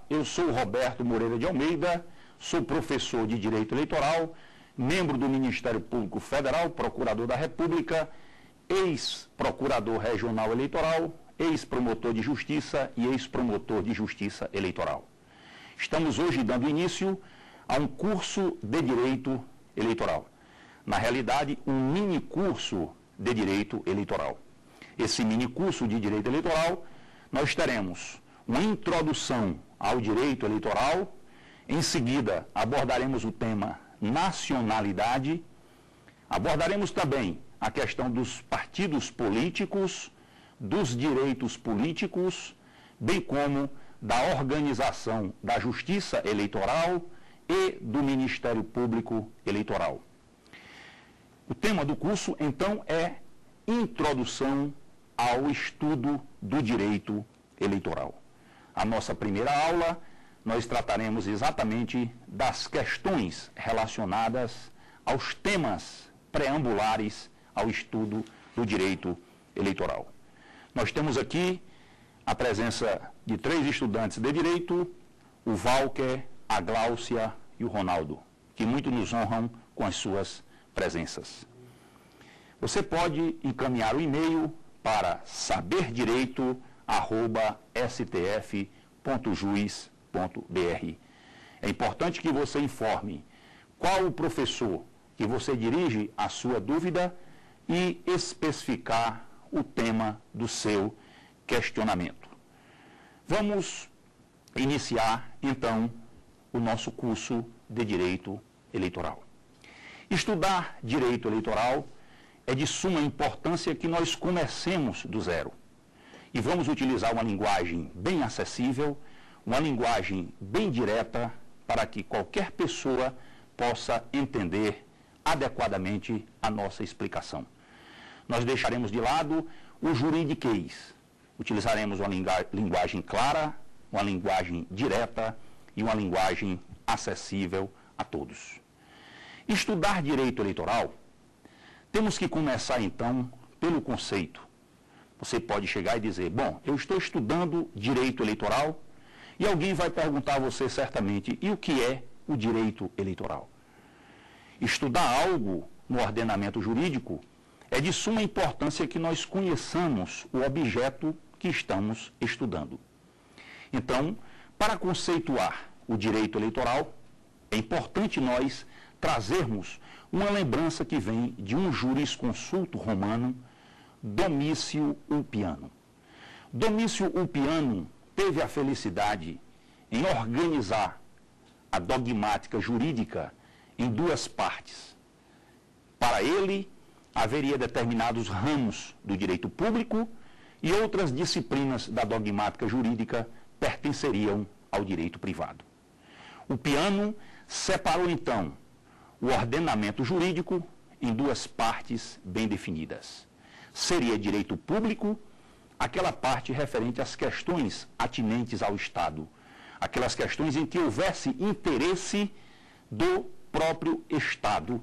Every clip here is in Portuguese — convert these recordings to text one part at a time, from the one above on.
eu sou Roberto Moreira de Almeida, sou professor de Direito Eleitoral, membro do Ministério Público Federal, Procurador da República, ex-procurador regional eleitoral, ex-promotor de justiça e ex-promotor de justiça eleitoral. Estamos hoje dando início a um curso de Direito Eleitoral. Na realidade, um mini curso de Direito Eleitoral. Esse mini curso de Direito Eleitoral, nós teremos uma introdução ao direito eleitoral, em seguida abordaremos o tema nacionalidade, abordaremos também a questão dos partidos políticos, dos direitos políticos, bem como da organização da Justiça Eleitoral e do Ministério Público Eleitoral. O tema do curso, então, é Introdução ao Estudo do Direito Eleitoral. A nossa primeira aula, nós trataremos exatamente das questões relacionadas aos temas preambulares ao estudo do direito eleitoral. Nós temos aqui a presença de 3 estudantes de direito, o Walker, a Gláucia e o Ronaldo, que muito nos honram com as suas presenças. Você pode encaminhar o e-mail para saberdireito@stf.jus.br. É importante que você informe qual o professor que você dirige a sua dúvida e especificar o tema do seu questionamento. Vamos iniciar, então, o nosso curso de Direito Eleitoral. Estudar Direito Eleitoral é de suma importância que nós comecemos do zero. E vamos utilizar uma linguagem bem acessível, uma linguagem bem direta, para que qualquer pessoa possa entender adequadamente a nossa explicação. Nós deixaremos de lado o juridiquês. Utilizaremos uma linguagem clara, uma linguagem direta e uma linguagem acessível a todos. Estudar direito eleitoral, temos que começar então pelo conceito. Você pode chegar e dizer, bom, eu estou estudando direito eleitoral, e alguém vai perguntar a você certamente, e o que é o direito eleitoral? Estudar algo no ordenamento jurídico é de suma importância que nós conheçamos o objeto que estamos estudando. Então, para conceituar o direito eleitoral, é importante nós trazermos uma lembrança que vem de um jurisconsulto romano, Domício Ulpiano. Domício Ulpiano teve a felicidade em organizar a dogmática jurídica em 2 partes. Para ele, haveria determinados ramos do direito público e outras disciplinas da dogmática jurídica pertenceriam ao direito privado. Ulpiano separou, então, o ordenamento jurídico em 2 partes bem definidas. Seria direito público, aquela parte referente às questões atinentes ao Estado, aquelas questões em que houvesse interesse do próprio Estado.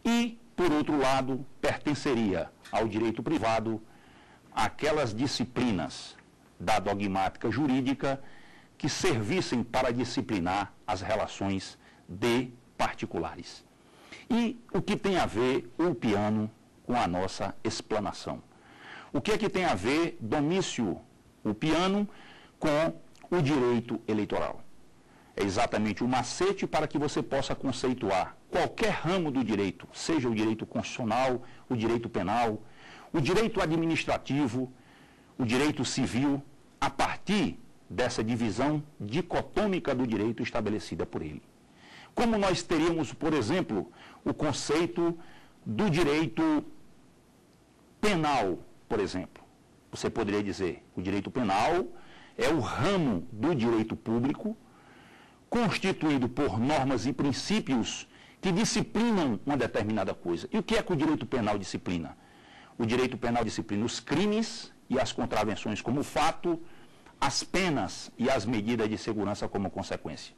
E, por outro lado, pertenceria ao direito privado aquelas disciplinas da dogmática jurídica que servissem para disciplinar as relações de particulares. E o que tem a ver Ulpiano com a nossa explanação? O que é que tem a ver Domício Ulpiano com o direito eleitoral? É exatamente o macete para que você possa conceituar qualquer ramo do direito, seja o direito constitucional, o direito penal, o direito administrativo, o direito civil, a partir dessa divisão dicotômica do direito estabelecida por ele. Como nós teríamos, por exemplo, o conceito do direito penal, por exemplo. Você poderia dizer, o direito penal é o ramo do direito público constituído por normas e princípios que disciplinam uma determinada coisa. E o que é que o direito penal disciplina? O direito penal disciplina os crimes e as contravenções como fato, as penas e as medidas de segurança como consequência.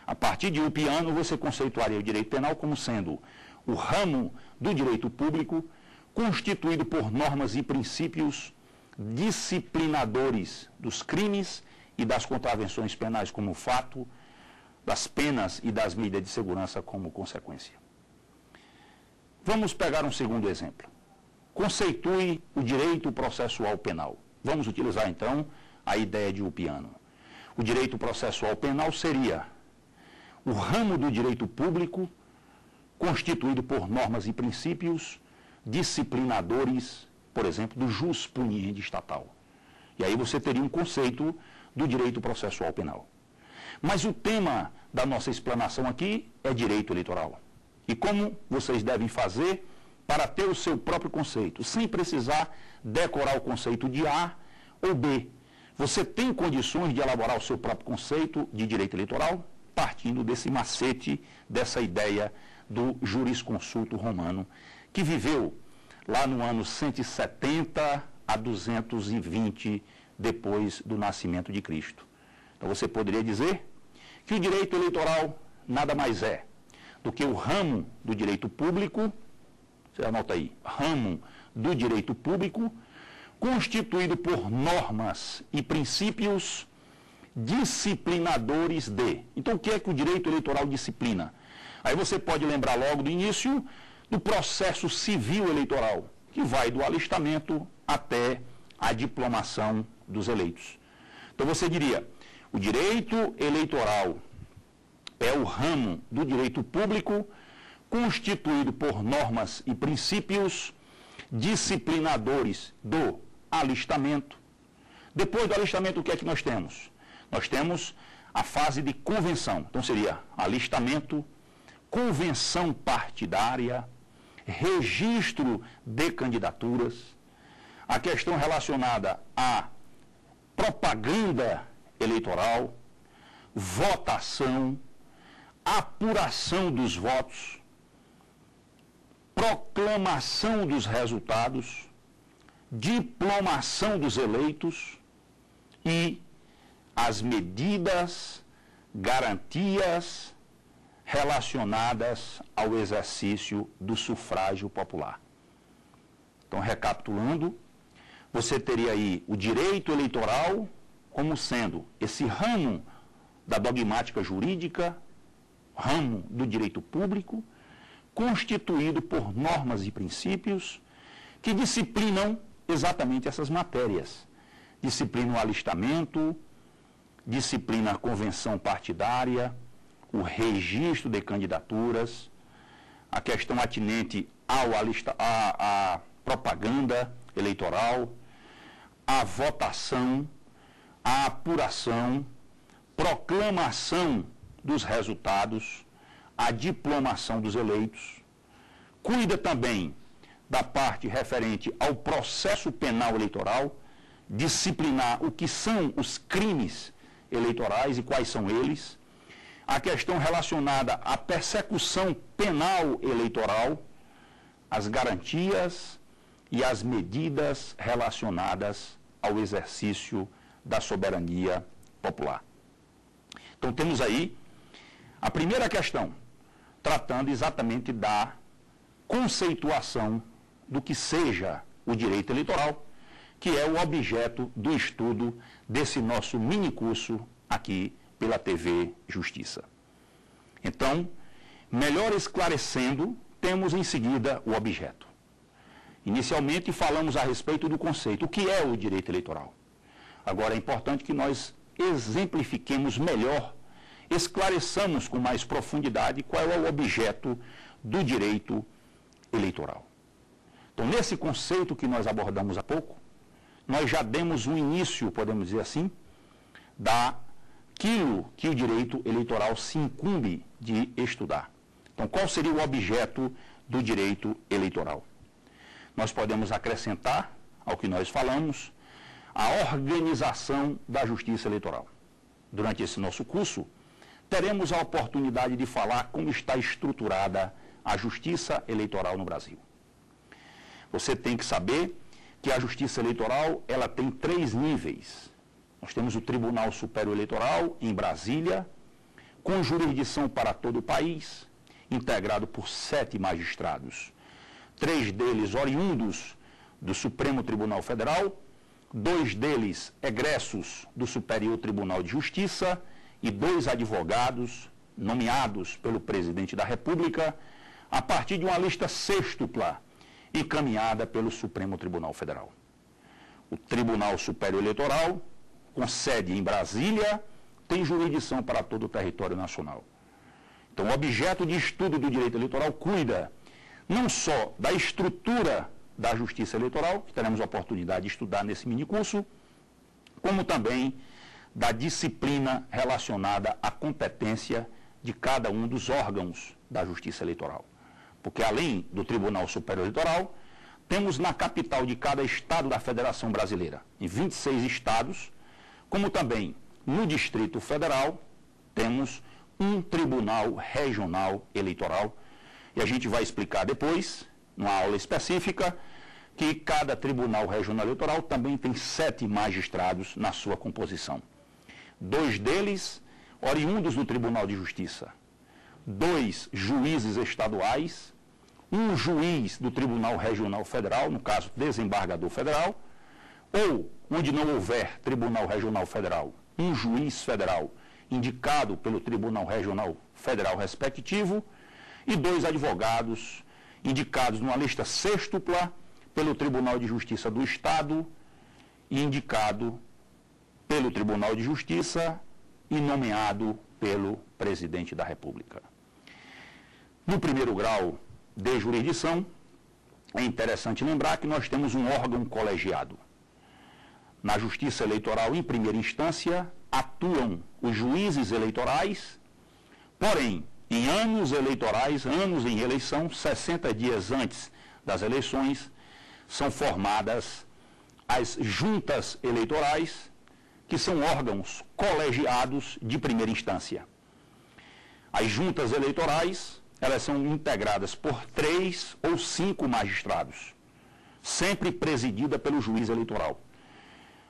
A partir de Ulpiano, você conceituaria o direito penal como sendo o ramo do direito público constituído por normas e princípios disciplinadores dos crimes e das contravenções penais como fato, das penas e das medidas de segurança como consequência. Vamos pegar um segundo exemplo. Conceitue o direito processual penal. Vamos utilizar, então, a ideia de Ulpiano. O direito processual penal seria o ramo do direito público constituído por normas e princípios disciplinadores, por exemplo, do jus puniendi estatal. E aí você teria um conceito do direito processual penal. Mas o tema da nossa explanação aqui é direito eleitoral. E como vocês devem fazer para ter o seu próprio conceito, sem precisar decorar o conceito de A ou B. Você tem condições de elaborar o seu próprio conceito de direito eleitoral, partindo desse macete, dessa ideia do jurisconsulto romano, que viveu lá no ano 170 a 220 depois do nascimento de Cristo. Então você poderia dizer que o direito eleitoral nada mais é do que o ramo do direito público, você anota aí, ramo do direito público, constituído por normas e princípios disciplinadores de. Então, o que é que o direito eleitoral disciplina? Aí você pode lembrar logo do início do processo civil eleitoral, que vai do alistamento até a diplomação dos eleitos. Então, você diria, o direito eleitoral é o ramo do direito público constituído por normas e princípios disciplinadores do alistamento. Depois do alistamento, o que é que nós temos? Nós temos a fase de convenção. Então, seria alistamento, convenção partidária, registro de candidaturas, a questão relacionada à propaganda eleitoral, votação, apuração dos votos, proclamação dos resultados, diplomação dos eleitos e as medidas, garantias relacionadas ao exercício do sufrágio popular. Então, recapitulando, você teria aí o direito eleitoral como sendo esse ramo da dogmática jurídica, ramo do direito público, constituído por normas e princípios que disciplinam exatamente essas matérias. Disciplina o alistamento, disciplina a convenção partidária, o registro de candidaturas, a questão atinente à propaganda eleitoral, a votação, a apuração, proclamação dos resultados, a diplomação dos eleitos, cuida também da parte referente ao processo penal eleitoral, disciplinar o que são os crimes eleitorais e quais são eles, a questão relacionada à persecução penal eleitoral, as garantias e as medidas relacionadas ao exercício da soberania popular. Então, temos aí a primeira questão, tratando exatamente da conceituação do que seja o direito eleitoral, que é o objeto do estudo desse nosso mini curso aqui pela TV Justiça. Então, melhor esclarecendo, temos em seguida o objeto. Inicialmente falamos a respeito do conceito, o que é o direito eleitoral. Agora é importante que nós exemplifiquemos melhor, esclareçamos com mais profundidade qual é o objeto do direito eleitoral. Então, nesse conceito que nós abordamos há pouco, nós já demos um início, podemos dizer assim, daquilo que o direito eleitoral se incumbe de estudar. Então, qual seria o objeto do direito eleitoral? Nós podemos acrescentar ao que nós falamos a organização da justiça eleitoral. Durante esse nosso curso, teremos a oportunidade de falar como está estruturada a justiça eleitoral no Brasil. Você tem que saber que a justiça eleitoral ela tem 3 níveis. Nós temos o Tribunal Superior Eleitoral em Brasília, com jurisdição para todo o país, integrado por 7 magistrados. 3 deles oriundos do Supremo Tribunal Federal, 2 deles egressos do Superior Tribunal de Justiça e 2 advogados nomeados pelo Presidente da República a partir de uma lista sêxtupla encaminhada pelo Supremo Tribunal Federal. O Tribunal Superior Eleitoral, com sede em Brasília, tem jurisdição para todo o território nacional. Então, o objeto de estudo do direito eleitoral cuida não só da estrutura da justiça eleitoral, que teremos a oportunidade de estudar nesse minicurso, como também da disciplina relacionada à competência de cada um dos órgãos da justiça eleitoral. Porque, além do Tribunal Superior Eleitoral, temos na capital de cada estado da Federação Brasileira, em 26 estados, como também no Distrito Federal, temos um Tribunal Regional Eleitoral. E a gente vai explicar depois, numa aula específica, que cada Tribunal Regional Eleitoral também tem 7 magistrados na sua composição. 2 deles oriundos do Tribunal de Justiça, 2 juízes estaduais, 1 juiz do Tribunal Regional Federal, no caso, desembargador federal, ou, onde não houver Tribunal Regional Federal, 1 juiz federal indicado pelo Tribunal Regional Federal respectivo e 2 advogados indicados numa lista sêxtupla pelo Tribunal de Justiça do Estado e indicado pelo Tribunal de Justiça e nomeado pelo Presidente da República. No primeiro grau de jurisdição, é interessante lembrar que nós temos um órgão colegiado. Na Justiça Eleitoral, em primeira instância, atuam os juízes eleitorais, porém, em anos eleitorais, anos em eleição, 60 dias antes das eleições, são formadas as juntas eleitorais, que são órgãos colegiados de primeira instância. As juntas eleitorais, elas são integradas por 3 ou 5 magistrados, sempre presidida pelo juiz eleitoral.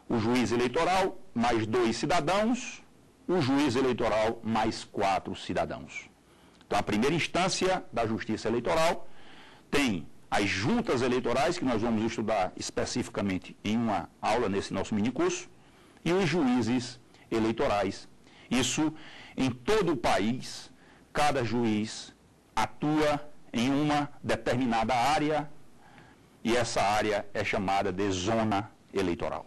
O juiz eleitoral mais 2 cidadãos, o juiz eleitoral mais 4 cidadãos. Então, a primeira instância da Justiça Eleitoral tem as juntas eleitorais, que nós vamos estudar especificamente em uma aula nesse nosso minicurso, e os juízes eleitorais. Isso em todo o país, cada juiz atua em uma determinada área e essa área é chamada de zona eleitoral.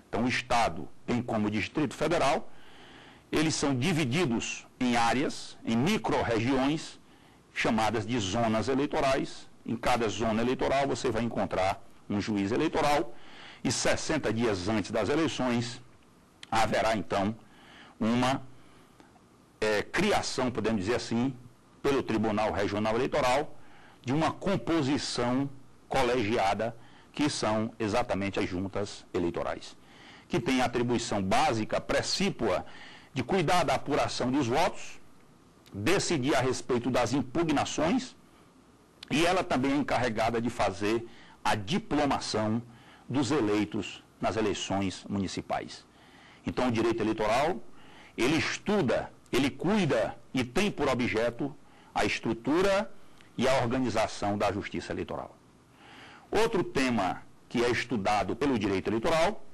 Então, o Estado, bem como o Distrito Federal, eles são divididos em áreas, em micro-regiões, chamadas de zonas eleitorais. Em cada zona eleitoral você vai encontrar um juiz eleitoral e 60 dias antes das eleições haverá, então, uma criação, podemos dizer assim, pelo Tribunal Regional Eleitoral, de uma composição colegiada, que são exatamente as juntas eleitorais, que tem a atribuição básica, precípua, de cuidar da apuração dos votos, decidir a respeito das impugnações, e ela também é encarregada de fazer a diplomação dos eleitos nas eleições municipais. Então, o direito eleitoral, ele estuda, ele cuida e tem por objeto a estrutura e a organização da justiça eleitoral. Outro tema que é estudado pelo direito eleitoral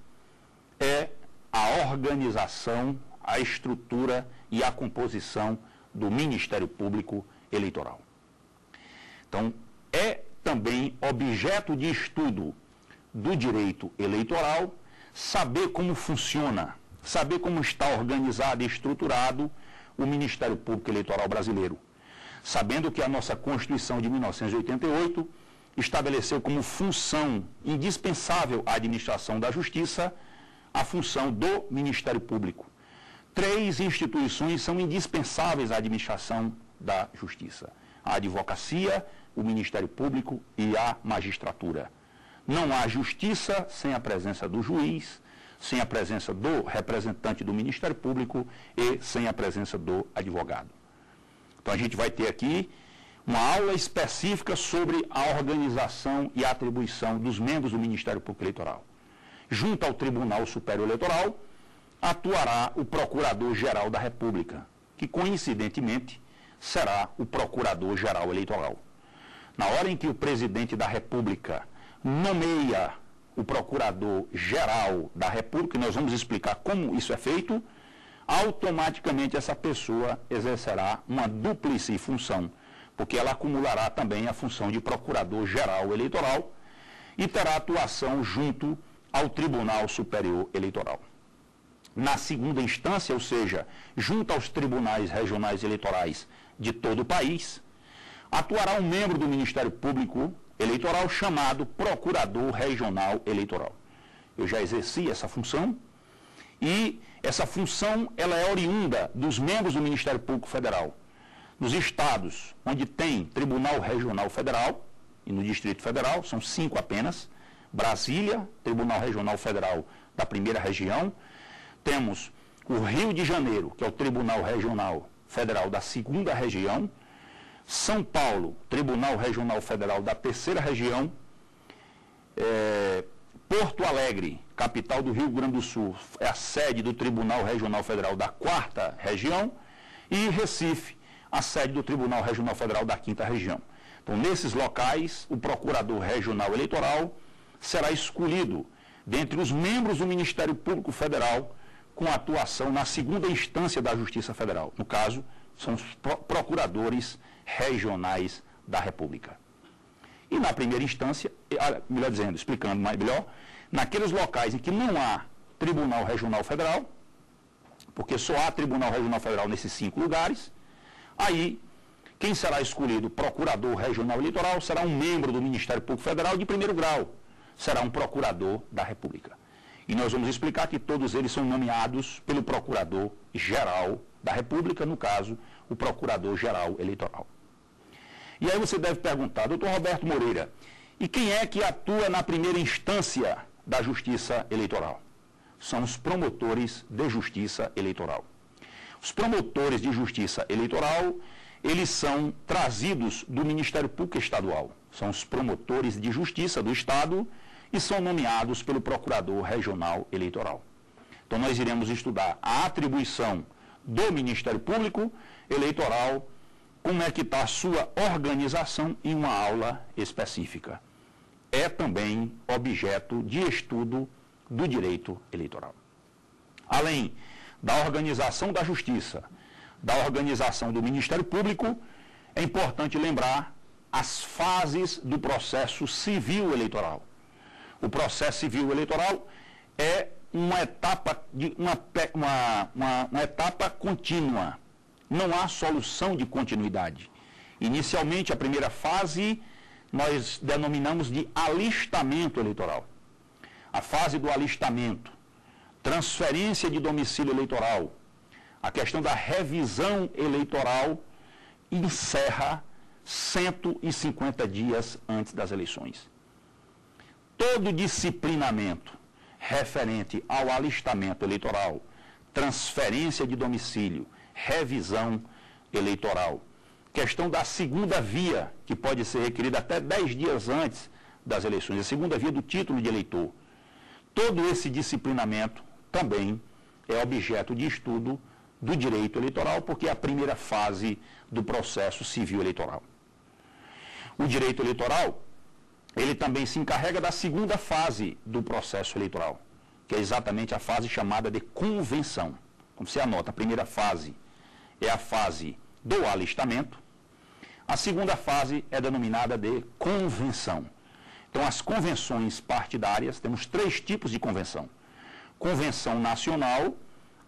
é a organização, a estrutura e a composição do Ministério Público Eleitoral. Então, é também objeto de estudo do direito eleitoral saber como funciona, saber como está organizado e estruturado o Ministério Público Eleitoral brasileiro, sabendo que a nossa Constituição de 1988 estabeleceu como função indispensável à administração da Justiça a função do Ministério Público. 3 instituições são indispensáveis à administração da Justiça: a advocacia, o Ministério Público e a magistratura. Não há justiça sem a presença do juiz, sem a presença do representante do Ministério Público e sem a presença do advogado. Então, a gente vai ter aqui uma aula específica sobre a organização e a atribuição dos membros do Ministério Público Eleitoral. Junto ao Tribunal Superior Eleitoral, atuará o Procurador-Geral da República, que, coincidentemente, será o Procurador-Geral Eleitoral. Na hora em que o Presidente da República nomeia o Procurador-Geral da República, e nós vamos explicar como isso é feito, automaticamente essa pessoa exercerá uma dúplice função, porque ela acumulará também a função de Procurador-Geral Eleitoral e terá atuação junto ao Tribunal Superior Eleitoral. Na segunda instância, ou seja, junto aos tribunais regionais eleitorais de todo o país, atuará um membro do Ministério Público Eleitoral chamado Procurador Regional Eleitoral. Eu já exerci essa função e essa função ela é oriunda dos membros do Ministério Público Federal. Nos estados onde tem Tribunal Regional Federal e no Distrito Federal, são 5 apenas, Brasília, Tribunal Regional Federal da primeira região, temos o Rio de Janeiro, que é o Tribunal Regional Federal da segunda região, São Paulo, Tribunal Regional Federal da terceira região, Porto Alegre, capital do Rio Grande do Sul, é a sede do Tribunal Regional Federal da quarta região, e Recife, a sede do Tribunal Regional Federal da quinta região. Então, nesses locais, o Procurador Regional Eleitoral será escolhido dentre os membros do Ministério Público Federal com atuação na segunda instância da Justiça Federal. No caso, são os procuradores regionais da República. E na primeira instância, melhor dizendo, explicando melhor, naqueles locais em que não há Tribunal Regional Federal, porque só há Tribunal Regional Federal nesses 5 lugares, aí quem será escolhido Procurador Regional Eleitoral será um membro do Ministério Público Federal de primeiro grau, será um Procurador da República. E nós vamos explicar que todos eles são nomeados pelo Procurador-Geral da República, no caso, o Procurador-Geral Eleitoral. E aí você deve perguntar, doutor Roberto Moreira, e quem é que atua na primeira instância da Justiça Eleitoral? São os promotores de Justiça Eleitoral. Os promotores de Justiça Eleitoral, eles são trazidos do Ministério Público Estadual. São os promotores de Justiça do Estado e são nomeados pelo Procurador Regional Eleitoral. Então, nós iremos estudar a atribuição do Ministério Público Eleitoral, como é que está a sua organização em uma aula específica. É também objeto de estudo do direito eleitoral. Além da organização da Justiça, da organização do Ministério Público, é importante lembrar as fases do processo civil eleitoral. O processo civil eleitoral é uma etapa, uma etapa contínua. Não há solução de continuidade. Inicialmente, a primeira fase, nós denominamos de alistamento eleitoral. A fase do alistamento, transferência de domicílio eleitoral, a questão da revisão eleitoral encerra 150 dias antes das eleições. Todo disciplinamento referente ao alistamento eleitoral, transferência de domicílio, revisão eleitoral, questão da segunda via, que pode ser requerida até 10 dias antes das eleições, a segunda via do título de eleitor. Todo esse disciplinamento também é objeto de estudo do direito eleitoral, porque é a primeira fase do processo civil eleitoral. O direito eleitoral, ele também se encarrega da segunda fase do processo eleitoral, que é exatamente a fase chamada de convenção. Como você anota, a primeira fase é a fase do alistamento, a segunda fase é denominada de convenção. Então, as convenções partidárias, temos 3 tipos de convenção: convenção nacional,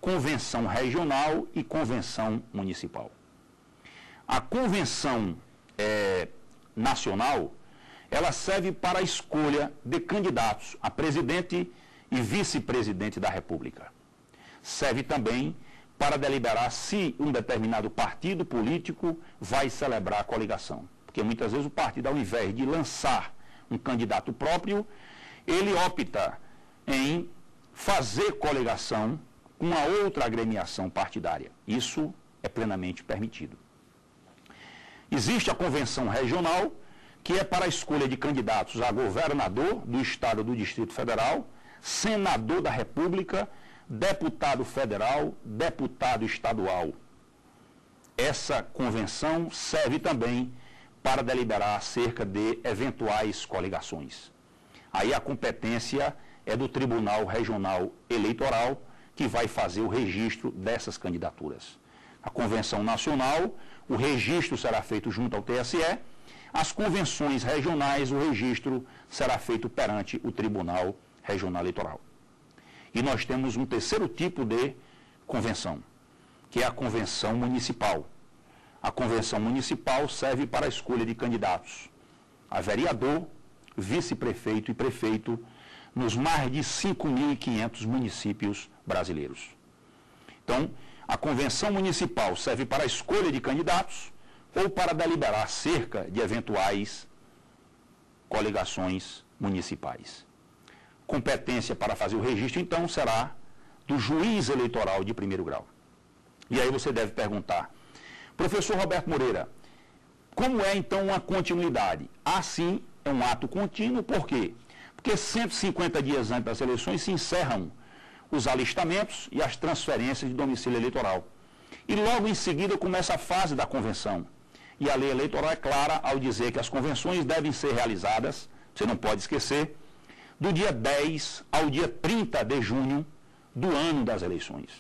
convenção regional e convenção municipal. A convenção nacional, ela serve para a escolha de candidatos a presidente e vice-presidente da República. Serve também para deliberar se um determinado partido político vai celebrar a coligação. Porque muitas vezes o partido, ao invés de lançar um candidato próprio, ele opta em fazer coligação com a outra agremiação partidária. Isso é plenamente permitido. Existe a convenção regional, que é para a escolha de candidatos a governador do Estado ou do Distrito Federal, senador da República, deputado federal, deputado estadual. Essa convenção serve também para deliberar acerca de eventuais coligações. aí a competência é do Tribunal Regional Eleitoral, que vai fazer o registro dessas candidaturas. A convenção nacional, o registro será feito junto ao TSE, as convenções regionais, o registro será feito perante o Tribunal Regional Eleitoral. E nós temos um terceiro tipo de convenção, que é a convenção municipal. A convenção municipal serve para a escolha de candidatos a vereador, vice-prefeito e prefeito nos mais de 5.500 municípios brasileiros. Então, a convenção municipal serve para a escolha de candidatos ou para deliberar acerca de eventuais coligações municipais. Competência para fazer o registro, então, será do juiz eleitoral de primeiro grau. E aí você deve perguntar, professor Roberto Moreira, como é então uma continuidade? Assim, é um ato contínuo, por quê? Porque 150 dias antes das eleições se encerram os alistamentos e as transferências de domicílio eleitoral. E logo em seguida começa a fase da convenção. E a lei eleitoral é clara ao dizer que as convenções devem ser realizadas, você não pode esquecer, do dia 10 ao dia 30 de junho do ano das eleições.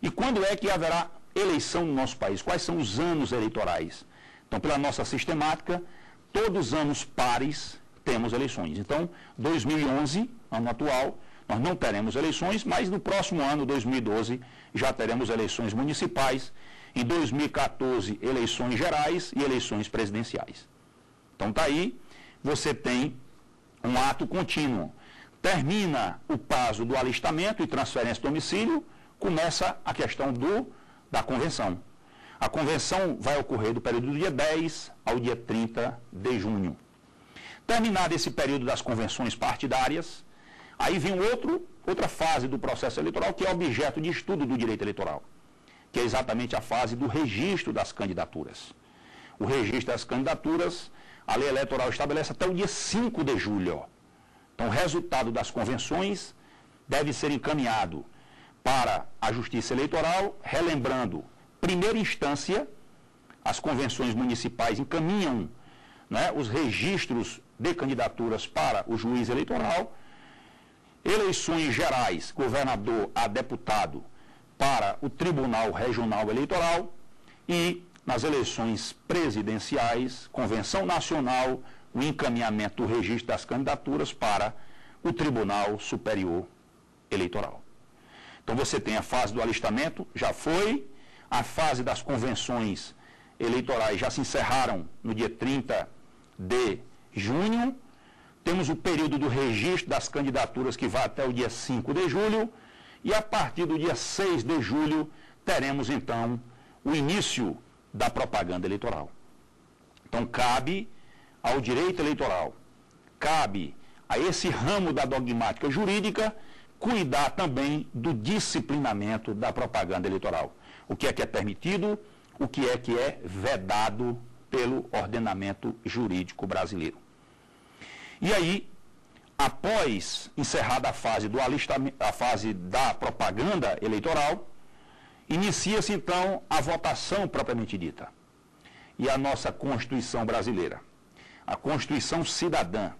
E quando é que haverá eleição no nosso país? Quais são os anos eleitorais? Então, pela nossa sistemática, todos os anos pares temos eleições. Então, 2011, ano atual, nós não teremos eleições, mas no próximo ano, 2012, já teremos eleições municipais. Em 2014, eleições gerais e eleições presidenciais. Então, está aí, você tem um ato contínuo. Termina o prazo do alistamento e transferência de domicílio, começa a questão da convenção. A convenção vai ocorrer do período do dia 10 ao dia 30 de junho. Terminado esse período das convenções partidárias, aí vem outra fase do processo eleitoral, que é objeto de estudo do direito eleitoral, que é exatamente a fase do registro das candidaturas. O registro das candidaturas, a lei eleitoral estabelece até o dia 5 de julho. Então, o resultado das convenções deve ser encaminhado para a Justiça Eleitoral, relembrando, primeira instância, as convenções municipais encaminham, né, os registros de candidaturas para o juiz eleitoral, eleições gerais, governador a deputado, para o Tribunal Regional Eleitoral e, nas eleições presidenciais, Convenção Nacional, o encaminhamento do registro das candidaturas para o Tribunal Superior Eleitoral. Então você tem a fase do alistamento, já foi, a fase das convenções eleitorais já se encerraram no dia 30 de junho, temos o período do registro das candidaturas que vai até o dia 5 de julho, e a partir do dia 6 de julho teremos então o início da propaganda eleitoral. Então cabe ao direito eleitoral, cabe a esse ramo da dogmática jurídica cuidar também do disciplinamento da propaganda eleitoral. O que é permitido, o que é vedado pelo ordenamento jurídico brasileiro. E aí, após encerrada a fase do alistamento, a fase da propaganda eleitoral, inicia-se então a votação propriamente dita. E a nossa Constituição brasileira, a Constituição Cidadã,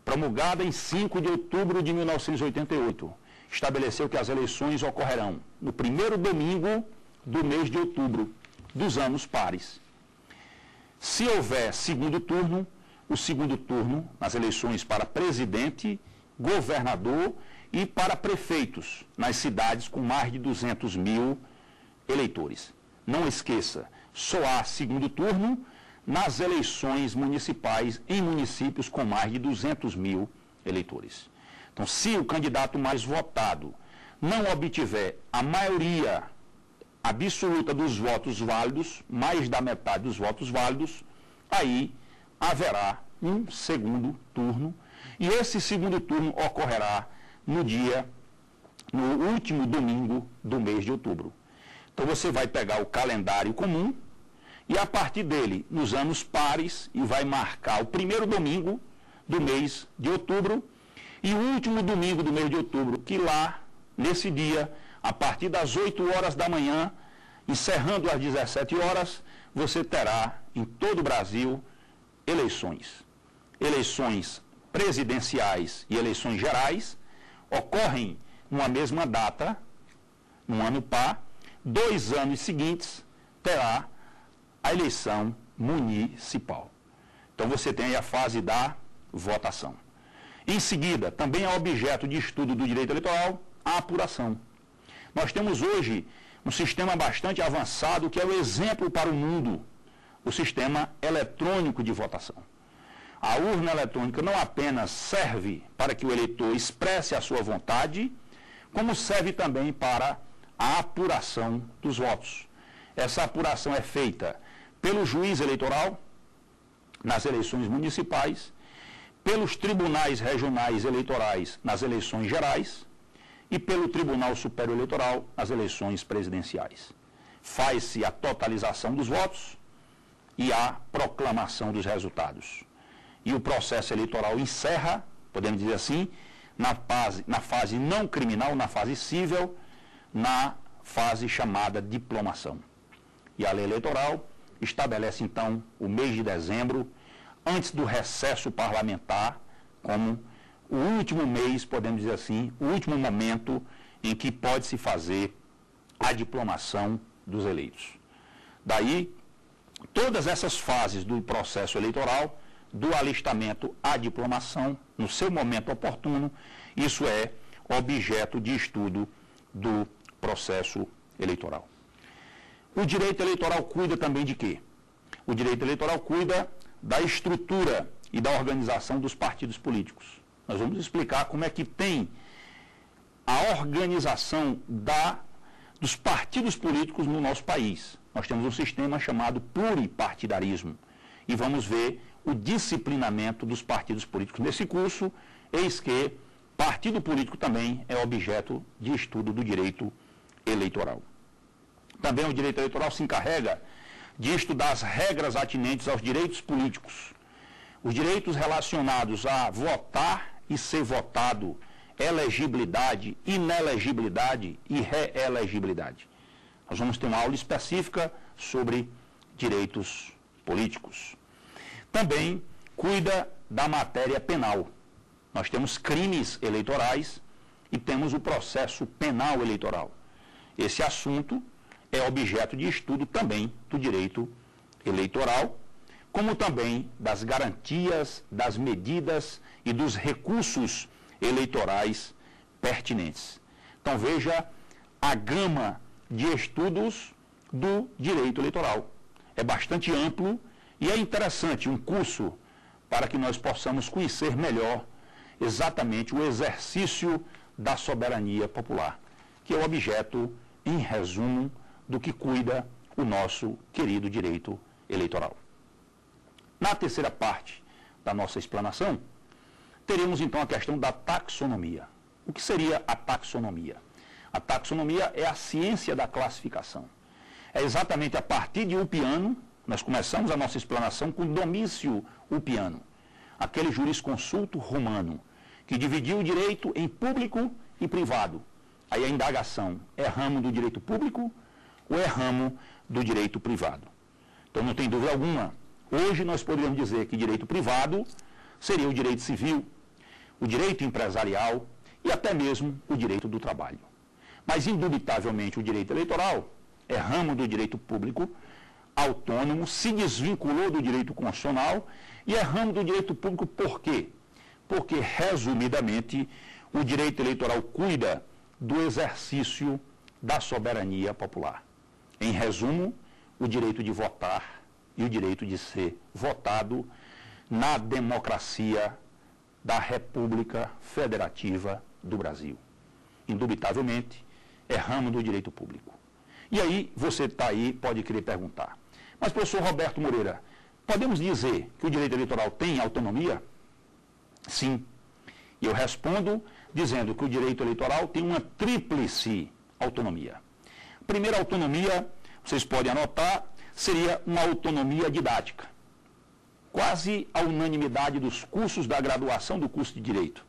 promulgada em 5 de outubro de 1988, estabeleceu que as eleições ocorrerão no primeiro domingo do mês de outubro dos anos pares. Se houver segundo turno, o segundo turno nas eleições para presidente, governador e para prefeitos nas cidades com mais de 200 mil eleitores. Não esqueça, só há segundo turno nas eleições municipais em municípios com mais de 200 mil eleitores. Então, se o candidato mais votado não obtiver a maioria absoluta dos votos válidos, mais da metade dos votos válidos, aí haverá um segundo turno, e esse segundo turno ocorrerá no último domingo do mês de outubro. Então você vai pegar o calendário comum e a partir dele, nos anos pares, e vai marcar o primeiro domingo do mês de outubro e o último domingo do mês de outubro, que lá, nesse dia, a partir das 8 horas da manhã, encerrando às 17 horas, você terá em todo o Brasil eleições. Eleições presidenciais e eleições gerais ocorrem numa mesma data, num ano par, 2 anos seguintes terá a eleição municipal. Então você tem aí a fase da votação. Em seguida, também é objeto de estudo do direito eleitoral a apuração. Nós temos hoje um sistema bastante avançado que é o exemplo para o mundo, o sistema eletrônico de votação. A urna eletrônica não apenas serve para que o eleitor expresse a sua vontade, como serve também para a apuração dos votos. Essa apuração é feita pelo juiz eleitoral nas eleições municipais, pelos tribunais regionais eleitorais nas eleições gerais e pelo Tribunal Superior Eleitoral nas eleições presidenciais. Faz-se a totalização dos votos e a proclamação dos resultados. E o processo eleitoral encerra, podemos dizer assim, na fase não criminal, na fase cível, na fase chamada diplomação. E a lei eleitoral estabelece, então, o mês de dezembro, antes do recesso parlamentar, como o último mês, podemos dizer assim, o último momento em que pode-se fazer a diplomação dos eleitos. Daí, todas essas fases do processo eleitoral, do alistamento à diplomação, no seu momento oportuno, isso é objeto de estudo do processo eleitoral. O direito eleitoral cuida também de quê? O direito eleitoral cuida da estrutura e da organização dos partidos políticos. Nós vamos explicar como é que tem a organização dos partidos políticos no nosso país. Nós temos um sistema chamado pluripartidarismo e vamos ver o disciplinamento dos partidos políticos. Nesse curso, eis que partido político também é objeto de estudo do direito eleitoral. Também o direito eleitoral se encarrega de estudar as regras atinentes aos direitos políticos, os direitos relacionados a votar e ser votado, elegibilidade, inelegibilidade e reelegibilidade. Nós vamos ter uma aula específica sobre direitos políticos. Também cuida da matéria penal. Nós temos crimes eleitorais e temos o processo penal eleitoral. Esse assunto é objeto de estudo também do direito eleitoral, como também das garantias, das medidas e dos recursos eleitorais pertinentes. Então veja a gama de estudos do direito eleitoral. É bastante amplo e é interessante um curso para que nós possamos conhecer melhor exatamente o exercício da soberania popular, que é o objeto, em resumo, do que cuida o nosso querido direito eleitoral. Na terceira parte da nossa explanação, teremos então a questão da taxonomia. O que seria a taxonomia? A taxonomia é a ciência da classificação. É exatamente a partir de Ulpiano, nós começamos a nossa explanação com Domício Ulpiano, aquele jurisconsulto romano, que dividiu o direito em público e privado. Aí a indagação é ramo do direito público ou é ramo do direito privado? Então não tem dúvida alguma. Hoje nós poderíamos dizer que direito privado seria o direito civil, o direito empresarial e até mesmo o direito do trabalho. Mas, indubitavelmente, o direito eleitoral é ramo do direito público, autônomo, se desvinculou do direito constitucional e é ramo do direito público por quê? Porque, resumidamente, o direito eleitoral cuida do exercício da soberania popular. Em resumo, o direito de votar e o direito de ser votado na democracia da República Federativa do Brasil. Indubitavelmente, é ramo do direito público. E aí, você está aí, pode querer perguntar, mas, professor Roberto Moreira, podemos dizer que o direito eleitoral tem autonomia? Sim. E eu respondo dizendo que o direito eleitoral tem uma tríplice autonomia. A primeira autonomia, vocês podem anotar, seria uma autonomia didática. Quase a unanimidade dos cursos da graduação do curso de Direito.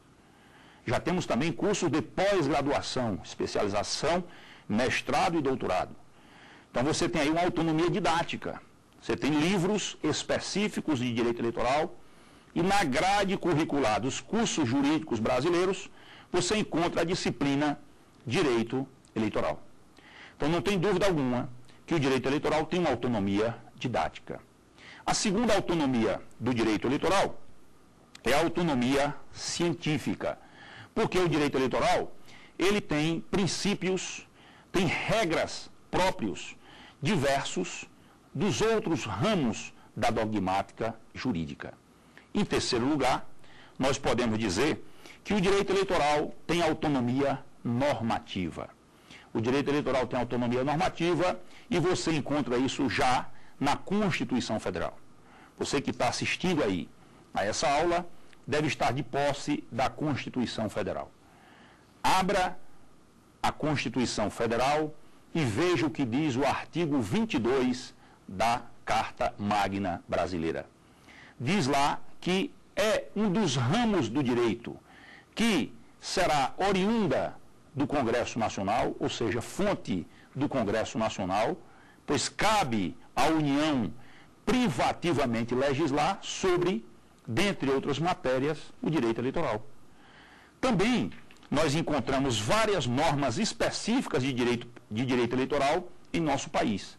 Já temos também cursos de pós-graduação, especialização, mestrado e doutorado. Então você tem aí uma autonomia didática. Você tem livros específicos de direito eleitoral, E na grade curricular dos cursos jurídicos brasileiros, você encontra a disciplina Direito Eleitoral. Então não tem dúvida alguma que o direito eleitoral tem uma autonomia didática. A segunda autonomia do direito eleitoral é a autonomia científica, porque o direito eleitoral, ele tem princípios, tem regras próprios, diversos dos outros ramos da dogmática jurídica. Em terceiro lugar, nós podemos dizer que o direito eleitoral tem autonomia normativa. O direito eleitoral tem autonomia normativa e você encontra isso já na Constituição Federal. Você que está assistindo aí a essa aula deve estar de posse da Constituição Federal. Abra a Constituição Federal e veja o que diz o artigo 22 da Carta Magna Brasileira. Diz lá que é um dos ramos do direito que será oriunda do Congresso Nacional, ou seja, fonte do Congresso Nacional, pois cabe à União privativamente legislar sobre, dentre outras matérias, o direito eleitoral. Também nós encontramos várias normas específicas de direito eleitoral em nosso país.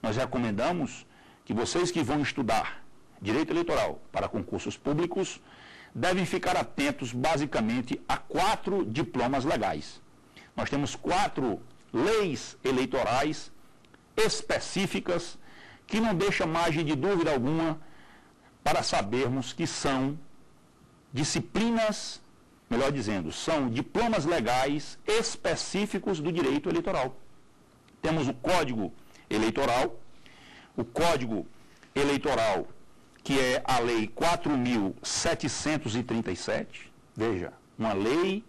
Nós recomendamos que vocês que vão estudar direito eleitoral para concursos públicos devem ficar atentos basicamente a 4 diplomas legais. Nós temos 4 leis eleitorais específicas que não deixam margem de dúvida alguma para sabermos que são disciplinas, melhor dizendo, são diplomas legais específicos do direito eleitoral. Temos o Código Eleitoral, que é a Lei 4.737, veja, uma Lei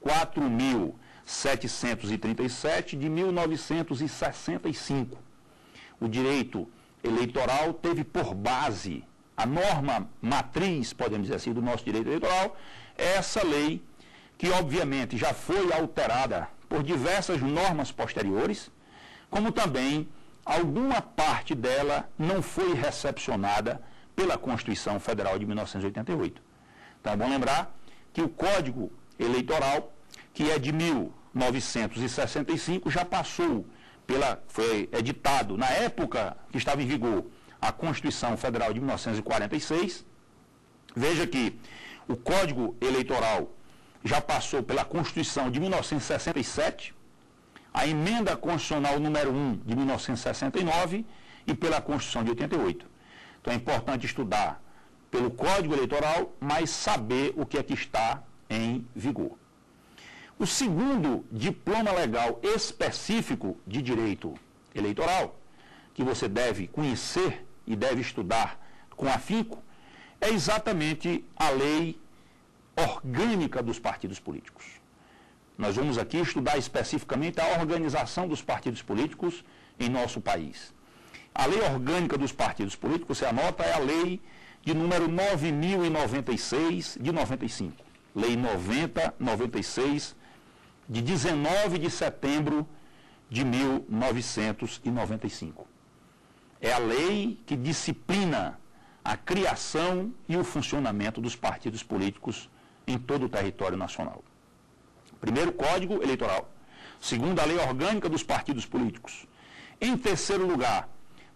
4.737 de 1965. O direito eleitoral teve por base, a norma matriz, podemos dizer assim, do nosso direito eleitoral, é essa lei que obviamente já foi alterada por diversas normas posteriores, como também alguma parte dela não foi recepcionada pela Constituição Federal de 1988. Então é bom lembrar que o Código Eleitoral, que é de 1965, já passou foi editado na época que estava em vigor a Constituição Federal de 1946. Veja que o Código Eleitoral já passou pela Constituição de 1967, a Emenda Constitucional número 1 de 1969 e pela Constituição de 88. Então é importante estudar pelo Código Eleitoral, mas saber o que é que está em vigor. O segundo diploma legal específico de direito eleitoral, que você deve conhecer e deve estudar com afinco, é exatamente a Lei Orgânica dos Partidos Políticos. Nós vamos aqui estudar especificamente a organização dos partidos políticos em nosso país. A Lei Orgânica dos Partidos Políticos, você anota, é a Lei de número 9.096 de 95. Lei 9096 de 19 de setembro de 1995. É a lei que disciplina a criação e o funcionamento dos partidos políticos em todo o território nacional. Primeiro, Código Eleitoral. Segundo, a Lei Orgânica dos Partidos Políticos. Em terceiro lugar,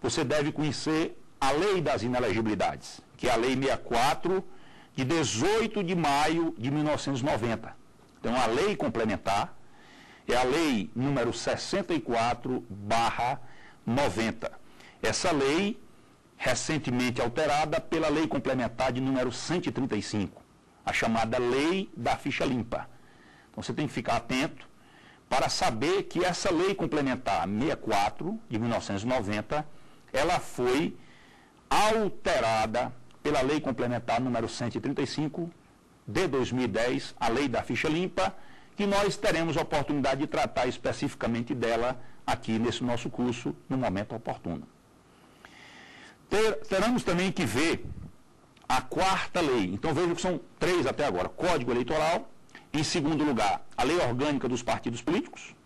você deve conhecer a Lei das Inelegibilidades, que é a Lei 64, de 18 de maio de 1990. Então, a lei complementar é a lei número 64/90. Essa lei, recentemente alterada pela lei complementar de número 135, a chamada Lei da Ficha Limpa. Então, você tem que ficar atento para saber que essa lei complementar 64, de 1990, ela foi alterada pela lei complementar número 135, de 2010, a Lei da Ficha Limpa, que nós teremos a oportunidade de tratar especificamente dela aqui nesse nosso curso, no momento oportuno. Teremos também que ver a quarta lei. Então vejam que são 3 até agora. Código Eleitoral, em segundo lugar, a Lei Orgânica dos Partidos Políticos,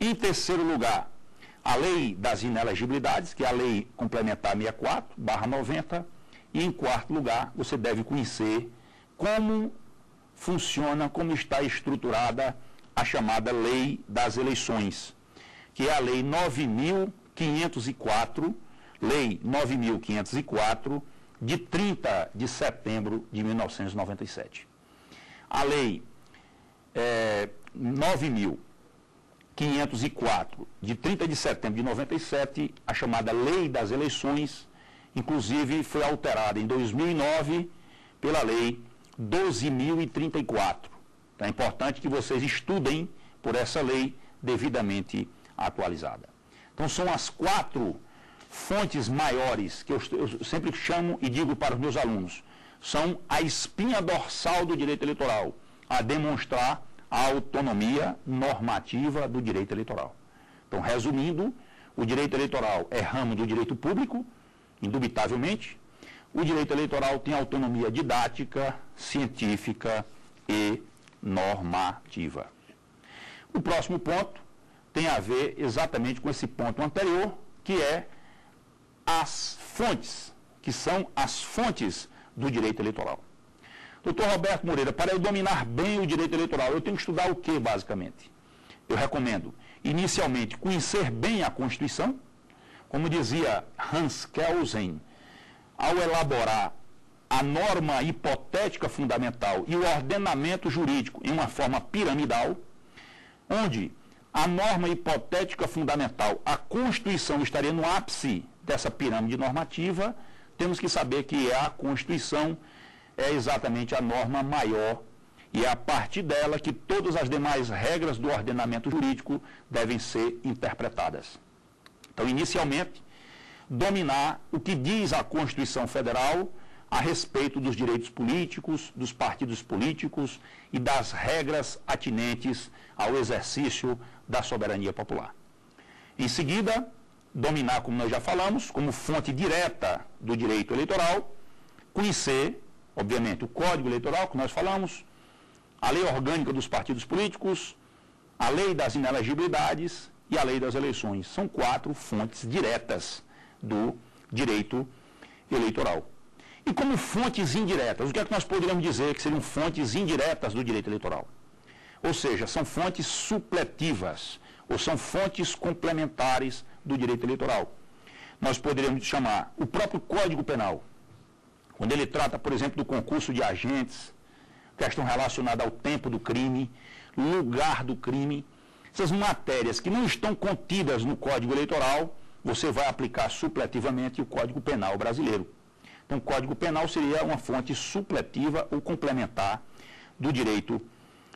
em terceiro lugar, a Lei das Inelegibilidades, que é a Lei Complementar 64/90, E, em quarto lugar, você deve conhecer como funciona, como está estruturada a chamada Lei das Eleições, que é a Lei 9.504, Lei 9.504, de 30 de setembro de 1997. A Lei 9.504, de 30 de setembro de 97, a chamada Lei das Eleições, inclusive foi alterada em 2009 pela Lei 12.034. Então é importante que vocês estudem por essa lei devidamente atualizada. Então são as 4 fontes maiores que eu sempre chamo e digo para os meus alunos. São a espinha dorsal do direito eleitoral, a demonstrar a autonomia normativa do direito eleitoral. Então, resumindo, o direito eleitoral é ramo do direito público, indubitavelmente. O direito eleitoral tem autonomia didática, científica e normativa. O próximo ponto tem a ver exatamente com esse ponto anterior, que é as fontes, que são as fontes do direito eleitoral. Doutor Roberto Moreira, para eu dominar bem o direito eleitoral, eu tenho que estudar o que, basicamente? Eu recomendo, inicialmente, conhecer bem a Constituição. Como dizia Hans Kelsen, ao elaborar a norma hipotética fundamental e o ordenamento jurídico em uma forma piramidal, onde a norma hipotética fundamental, a Constituição, estaria no ápice dessa pirâmide normativa, temos que saber que a Constituição é exatamente a norma maior e é a partir dela que todas as demais regras do ordenamento jurídico devem ser interpretadas. Então, inicialmente, dominar o que diz a Constituição Federal a respeito dos direitos políticos, dos partidos políticos e das regras atinentes ao exercício da soberania popular. Em seguida, dominar, como nós já falamos, como fonte direta do direito eleitoral, conhecer, obviamente, o Código Eleitoral, que nós falamos, a Lei Orgânica dos Partidos Políticos, a Lei das Inelegibilidades e a Lei das Eleições. São 4 fontes diretas do direito eleitoral. E como fontes indiretas, o que é que nós poderíamos dizer que seriam fontes indiretas do direito eleitoral? Ou seja, são fontes supletivas, ou são fontes complementares do direito eleitoral. Nós poderíamos chamar o próprio Código Penal, quando ele trata, por exemplo, do concurso de agentes, questão relacionada ao tempo do crime, lugar do crime, essas matérias que não estão contidas no Código Eleitoral, você vai aplicar supletivamente o Código Penal brasileiro. Então, o Código Penal seria uma fonte supletiva ou complementar do direito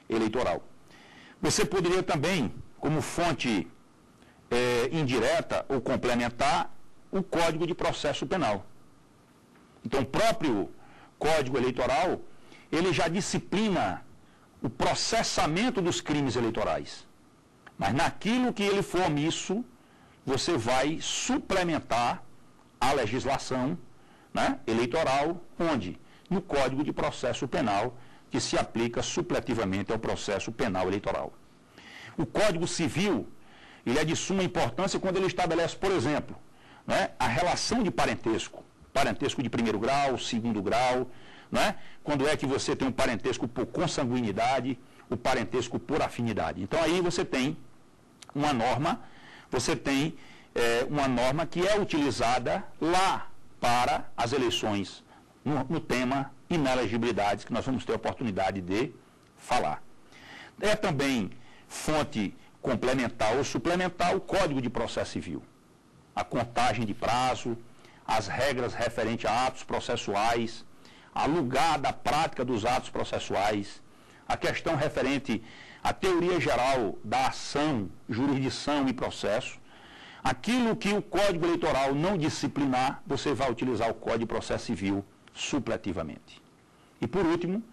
eleitoral. Você poderia também, como fonte indireta ou complementar, o Código de Processo Penal. Então, o próprio Código Eleitoral, ele já disciplina o processamento dos crimes eleitorais. Mas naquilo que ele for omisso, você vai suplementar a legislação, né, eleitoral, onde? No Código de Processo Penal, que se aplica supletivamente ao processo penal eleitoral. O Código Civil, ele é de suma importância quando ele estabelece, por exemplo, né, a relação de parentesco de primeiro grau, segundo grau, né, quando é que você tem um parentesco por consanguinidade, o parentesco por afinidade. Então aí você tem uma norma, uma norma que é utilizada lá para as eleições, no tema inelegibilidades, que nós vamos ter a oportunidade de falar. É também fonte complementar ou suplementar o Código de Processo Civil. A contagem de prazo, as regras referentes a atos processuais, a lugar da prática dos atos processuais, a questão referente à teoria geral da ação, jurisdição e processo. Aquilo que o Código Eleitoral não disciplinar, você vai utilizar o Código de Processo Civil supletivamente. E por último,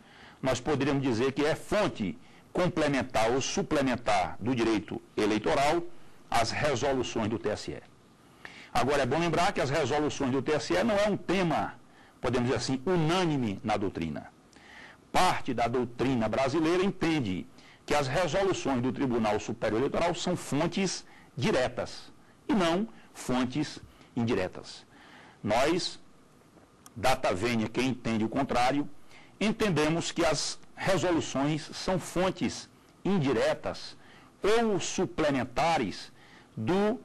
nós poderíamos dizer que é fonte complementar ou suplementar do direito eleitoral as resoluções do TSE. Agora, é bom lembrar que as resoluções do TSE não é um tema, podemos dizer assim, unânime na doutrina. Parte da doutrina brasileira entende que as resoluções do Tribunal Superior Eleitoral são fontes diretas e não fontes indiretas. Nós data vênia quem entende o contrário, entendemos que as resoluções são fontes indiretas ou suplementares do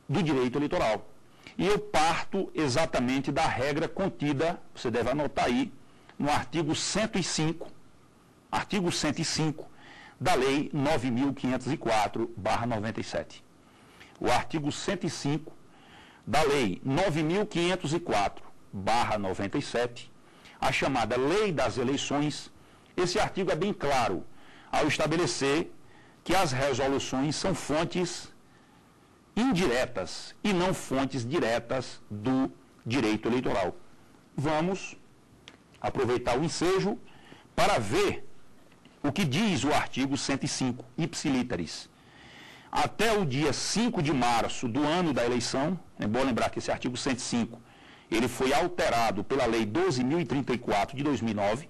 direito eleitoral. E eu parto exatamente da regra contida, você deve anotar aí, no artigo 105 da Lei 9.504/97. O artigo 105 da Lei 9.504/97, a chamada Lei das Eleições, esse artigo é bem claro ao estabelecer que as resoluções são fontes indiretas e não fontes diretas do direito eleitoral. Vamos aproveitar o ensejo para ver o que diz o artigo 105, ipsilíteris. Até o dia 5 de março do ano da eleição, é bom lembrar que esse artigo 105, ele foi alterado pela Lei 12.034 de 2009,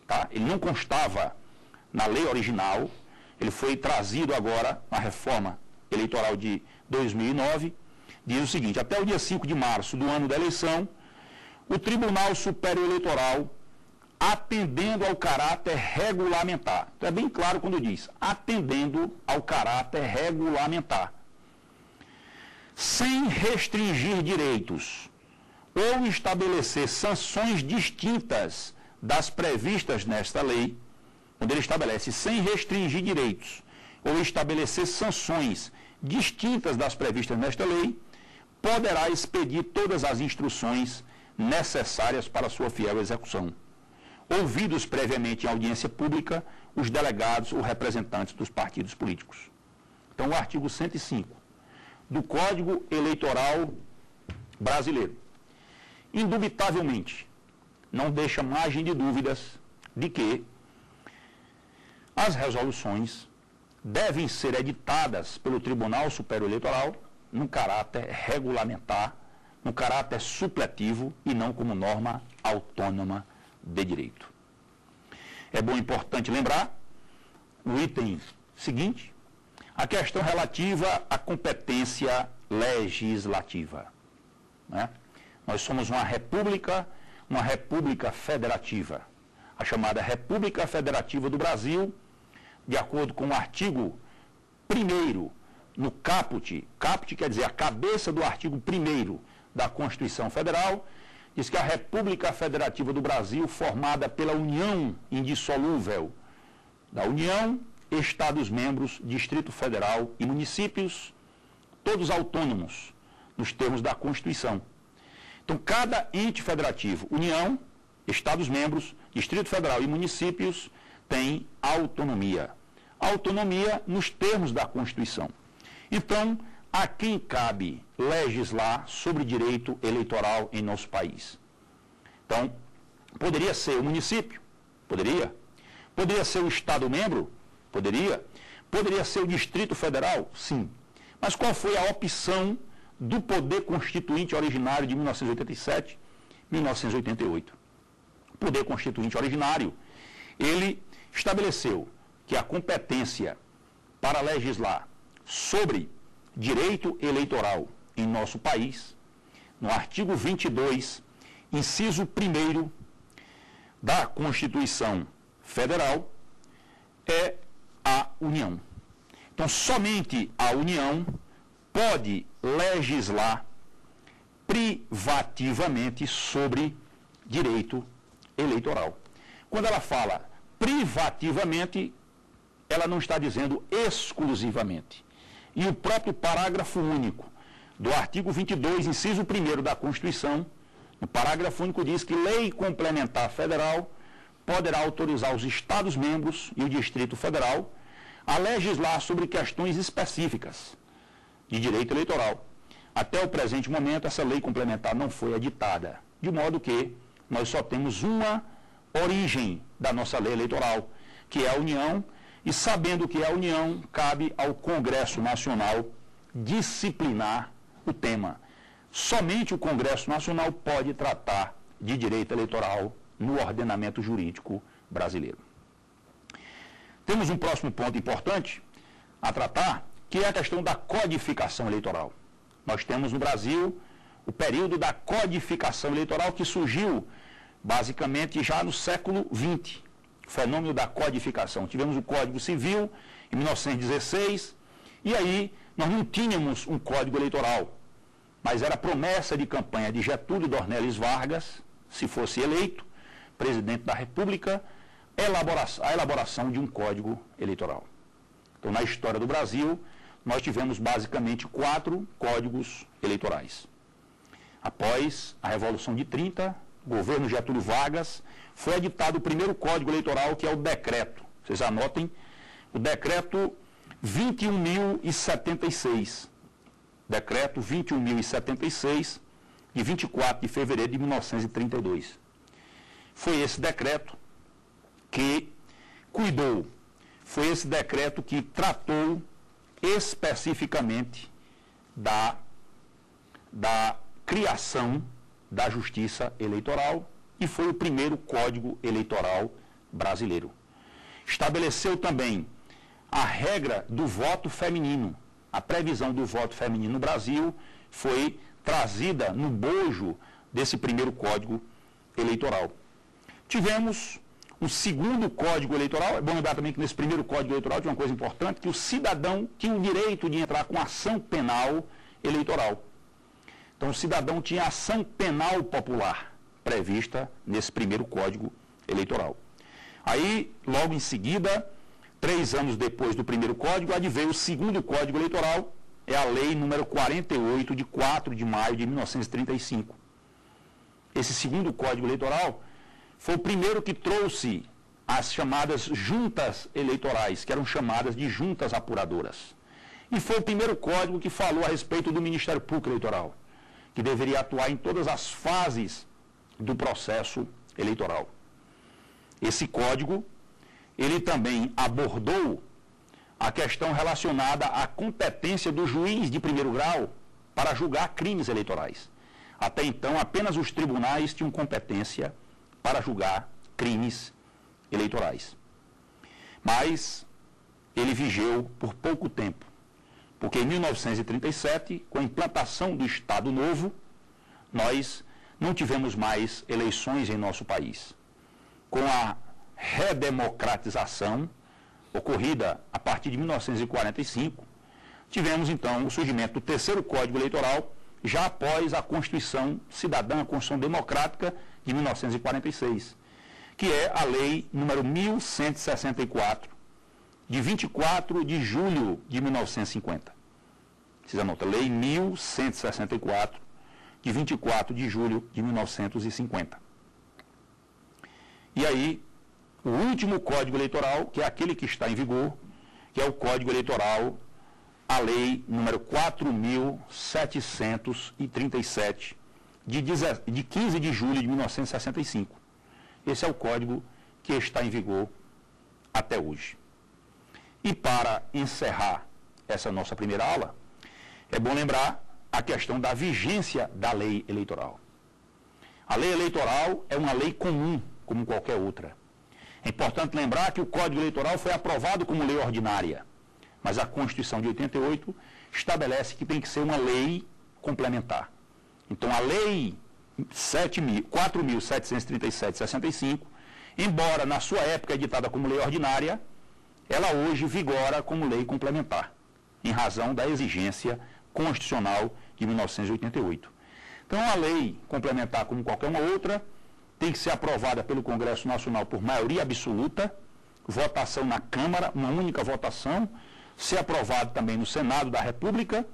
tá? Ele não constava na lei original, ele foi trazido agora na reforma eleitoral de 2009, diz o seguinte: até o dia 5 de março do ano da eleição, o Tribunal Superior Eleitoral, atendendo ao caráter regulamentar. Então é bem claro quando diz, atendendo ao caráter regulamentar, sem restringir direitos ou estabelecer sanções distintas das previstas nesta lei, quando ele estabelece sem restringir direitos ou estabelecer sanções distintas das previstas nesta lei, poderá expedir todas as instruções necessárias para sua fiel execução, ouvidos previamente em audiência pública os delegados ou representantes dos partidos políticos. Então, o artigo 105 do Código Eleitoral Brasileiro, indubitavelmente, não deixa margem de dúvidas de que as resoluções devem ser editadas pelo Tribunal Superior Eleitoral no caráter regulamentar, no caráter supletivo e não como norma autônoma de direito. É bom e importante lembrar, no item seguinte, a questão relativa à competência legislativa. Né? Nós somos uma república federativa, a chamada República Federativa do Brasil, de acordo com o artigo 1º, no caput quer dizer a cabeça do artigo 1º da Constituição Federal, diz que a República Federativa do Brasil, formada pela união indissolúvel da União, Estados-membros, Distrito Federal e municípios, todos autônomos, nos termos da Constituição. Então, cada ente federativo, União, Estados-membros, Distrito Federal e municípios, tem autonomia. Autonomia nos termos da Constituição. Então, a quem cabe legislar sobre direito eleitoral em nosso país? Então, poderia ser o município? Poderia. Poderia ser o Estado-membro? Poderia. Poderia ser o Distrito Federal? Sim. Mas qual foi a opção do poder constituinte originário de 1987, 1988? O poder constituinte originário, ele estabeleceu que a competência para legislar sobre direito eleitoral em nosso país, no artigo 22, inciso 1º da Constituição Federal, é a União. Então, somente a União pode legislar privativamente sobre direito eleitoral. Quando ela fala privativamente, ela não está dizendo exclusivamente. E o próprio parágrafo único do artigo 22, inciso 1º da Constituição, no parágrafo único diz que lei complementar federal poderá autorizar os Estados-membros e o Distrito Federal a legislar sobre questões específicas de direito eleitoral. Até o presente momento, essa lei complementar não foi editada, de modo que nós só temos uma origem da nossa lei eleitoral, que é a União, e sabendo que é a União, cabe ao Congresso Nacional disciplinar o tema. Somente o Congresso Nacional pode tratar de direito eleitoral no ordenamento jurídico brasileiro. Temos um próximo ponto importante a tratar, que é a questão da codificação eleitoral. Nós temos no Brasil o período da codificação eleitoral que surgiu basicamente já no século XX, o fenômeno da codificação. Tivemos o Código Civil em 1916, e aí nós não tínhamos um código eleitoral, mas era promessa de campanha de Getúlio Dornelles Vargas, se fosse eleito presidente da República, a elaboração de um código eleitoral. Então, na história do Brasil, nós tivemos basicamente 4 códigos eleitorais. Após a Revolução de 30, o governo Getúlio Vargas, foi editado o primeiro código eleitoral, que é o decreto. Vocês anotem, o decreto 21.076. Decreto 21.076, de 24 de fevereiro de 1932. Foi esse decreto que cuidou, foi esse decreto que tratou especificamente da criação da Justiça Eleitoral e foi o primeiro Código Eleitoral brasileiro. Estabeleceu também a regra do voto feminino. A previsão do voto feminino no Brasil foi trazida no bojo desse primeiro Código Eleitoral. Tivemos um segundo Código Eleitoral. É bom lembrar também que nesse primeiro Código Eleitoral tinha uma coisa importante, que o cidadão tinha o direito de entrar com ação penal eleitoral. Então o cidadão tinha ação penal popular prevista nesse primeiro Código Eleitoral. Aí, logo em seguida, 3 anos depois do primeiro código, adveio o segundo Código Eleitoral, é a Lei número 48, de 4 de maio de 1935. Esse segundo Código Eleitoral foi o primeiro que trouxe as chamadas juntas eleitorais, que eram chamadas de juntas apuradoras. E foi o primeiro código que falou a respeito do Ministério Público Eleitoral, que deveria atuar em todas as fases do processo eleitoral. Esse código, ele também abordou a questão relacionada à competência do juiz de primeiro grau para julgar crimes eleitorais. Até então, apenas os tribunais tinham competência para julgar crimes eleitorais. Mas ele vigeu por pouco tempo, porque em 1937, com a implantação do Estado Novo, nós não tivemos mais eleições em nosso país. Com a redemocratização ocorrida a partir de 1945, tivemos então o surgimento do terceiro Código Eleitoral, já após a Constituição Cidadã, a Constituição Democrática de 1946, que é a Lei número 1164, de 24 de julho de 1950. Vocês anotam, Lei 1164, de 24 de julho de 1950. E aí, o último Código Eleitoral, que é aquele que está em vigor, que é o Código Eleitoral, a Lei número 4.737, de 15 de julho de 1965. Esse é o código que está em vigor até hoje. E para encerrar essa nossa primeira aula, é bom lembrar a questão da vigência da lei eleitoral. A lei eleitoral é uma lei comum, como qualquer outra. É importante lembrar que o Código Eleitoral foi aprovado como lei ordinária, mas a Constituição de 88 estabelece que tem que ser uma lei complementar. Então, a Lei 4.737/65, embora na sua época editada como lei ordinária, ela hoje vigora como lei complementar, em razão da exigência constitucional de 1988. Então, a lei complementar, como qualquer uma outra, tem que ser aprovada pelo Congresso Nacional por maioria absoluta, votação na Câmara, uma única votação, ser aprovado também no Senado da República.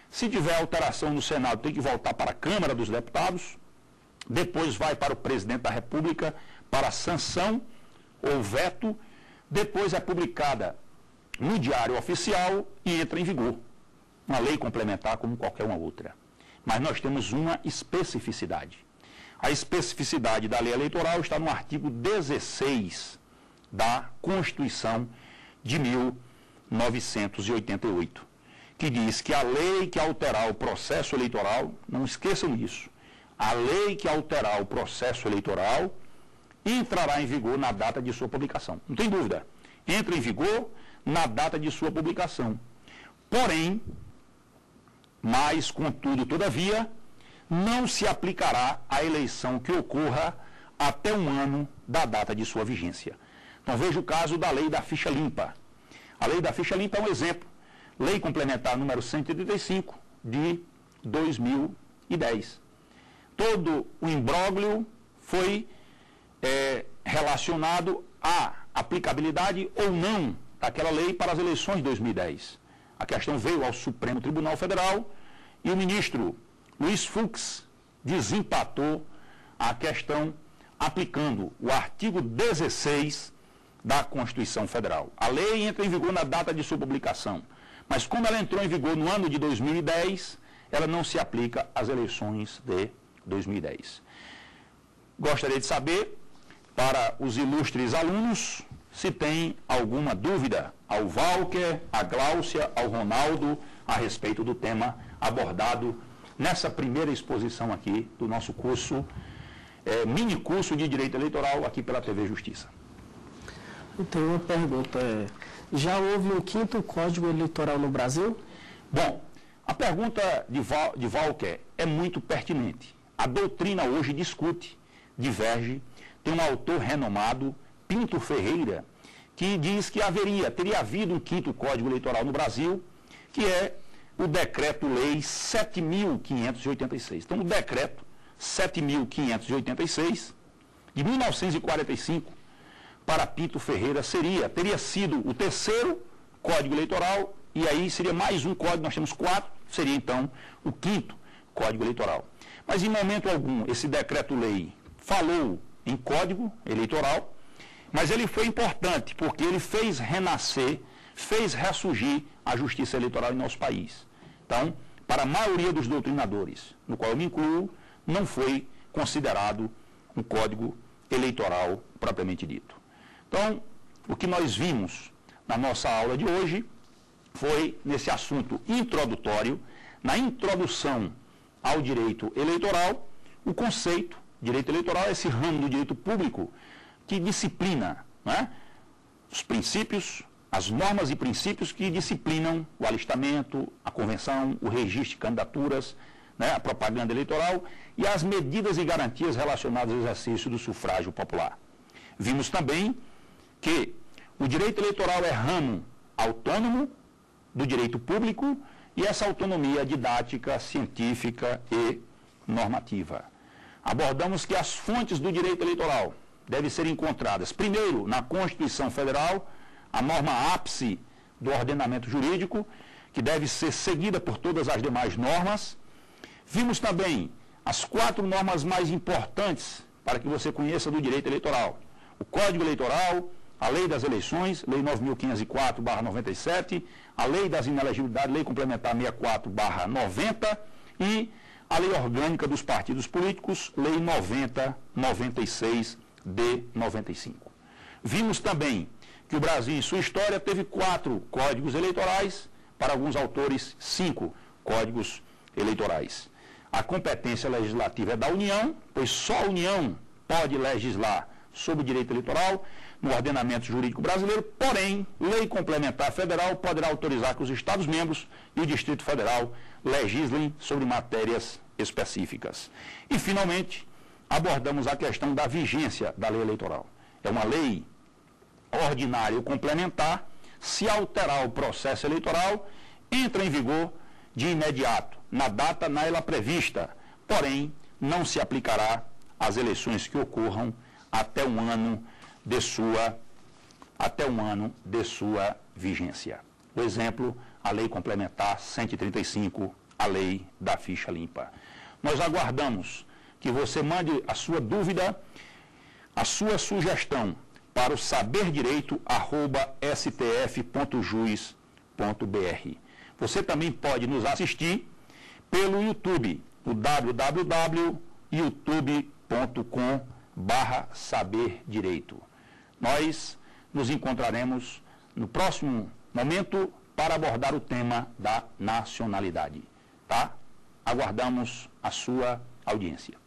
Se tiver alteração no Senado, tem que voltar para a Câmara dos Deputados, depois vai para o Presidente da República para sanção ou veto, depois é publicada no Diário Oficial e entra em vigor. Uma lei complementar como qualquer uma outra. Mas nós temos uma especificidade. A especificidade da lei eleitoral está no artigo 16 da Constituição de 1988, que diz que a lei que alterar o processo eleitoral, não esqueçam disso, a lei que alterar o processo eleitoral entrará em vigor na data de sua publicação. Não tem dúvida, entra em vigor na data de sua publicação. Porém, mas, contudo, todavia, não se aplicará à eleição que ocorra até um ano da data de sua vigência. Então veja o caso da lei da ficha limpa. A lei da ficha limpa é um exemplo. Lei complementar número 185 de 2010. Todo o imbróglio foi relacionado à aplicabilidade ou não daquela lei para as eleições de 2010. A questão veio ao Supremo Tribunal Federal e o ministro Luiz Fux desempatou a questão aplicando o artigo 16 da Constituição Federal. A lei entra em vigor na data de sua publicação, mas como ela entrou em vigor no ano de 2010, ela não se aplica às eleições de 2010. Gostaria de saber, para os ilustres alunos, se tem alguma dúvida ao Walker, à Gláucia, ao Ronaldo, a respeito do tema abordado nessa primeira exposição aqui do nosso curso, mini curso de Direito Eleitoral aqui pela TV Justiça. Eu tenho uma pergunta. Já houve um 5º Código Eleitoral no Brasil? Bom, a pergunta de Walker é muito pertinente. A doutrina hoje discute, diverge. Tem um autor renomado, Pinto Ferreira, que diz que teria havido um 5º Código Eleitoral no Brasil, que é o Decreto-Lei 7.586. Então, o Decreto 7.586, de 1945, para Pinto Ferreira, teria sido o 3º Código Eleitoral, e aí seria mais um código, nós temos 4, seria então o 5º Código Eleitoral. Mas em momento algum, esse decreto-lei falou em Código Eleitoral, mas ele foi importante, porque ele fez renascer, fez ressurgir a justiça eleitoral em nosso país. Então, para a maioria dos doutrinadores, no qual eu me incluo, não foi considerado um Código Eleitoral propriamente dito. Então, o que nós vimos na nossa aula de hoje foi, nesse assunto introdutório, na introdução ao direito eleitoral, o conceito, direito eleitoral é esse ramo do direito público que disciplina, né, os princípios, as normas e princípios que disciplinam o alistamento, a convenção, o registro de candidaturas, né, a propaganda eleitoral e as medidas e garantias relacionadas ao exercício do sufrágio popular. Vimos também que o direito eleitoral é ramo autônomo do direito público e essa autonomia didática, científica e normativa. Abordamos que as fontes do direito eleitoral devem ser encontradas, primeiro, na Constituição Federal, a norma ápice do ordenamento jurídico, que deve ser seguida por todas as demais normas. Vimos também as 4 normas mais importantes para que você conheça do direito eleitoral. O Código Eleitoral, a Lei das Eleições, Lei 9.504/97, a Lei das Inelegibilidades, Lei Complementar 64/90 e a Lei Orgânica dos Partidos Políticos, Lei 90/96 de 95. Vimos também que o Brasil, em sua história, teve 4 códigos eleitorais, para alguns autores, 5 códigos eleitorais. A competência legislativa é da União, pois só a União pode legislar sobre o direito eleitoral no ordenamento jurídico brasileiro, porém, lei complementar federal poderá autorizar que os Estados-membros e o Distrito Federal legislem sobre matérias específicas. E, finalmente, abordamos a questão da vigência da lei eleitoral. É uma lei ordinária ou complementar, se alterar o processo eleitoral, entra em vigor de imediato, na data nela prevista, porém, não se aplicará às eleições que ocorram até um ano de sua vigência. O exemplo, a Lei Complementar 135, a Lei da Ficha Limpa. Nós aguardamos que você mande a sua dúvida, a sua sugestão para o saberdireito@stf.jus.br. Você também pode nos assistir pelo YouTube, o www.youtube.com/saberdireito. Nós nos encontraremos no próximo momento para abordar o tema da nacionalidade, tá? Aguardamos a sua audiência.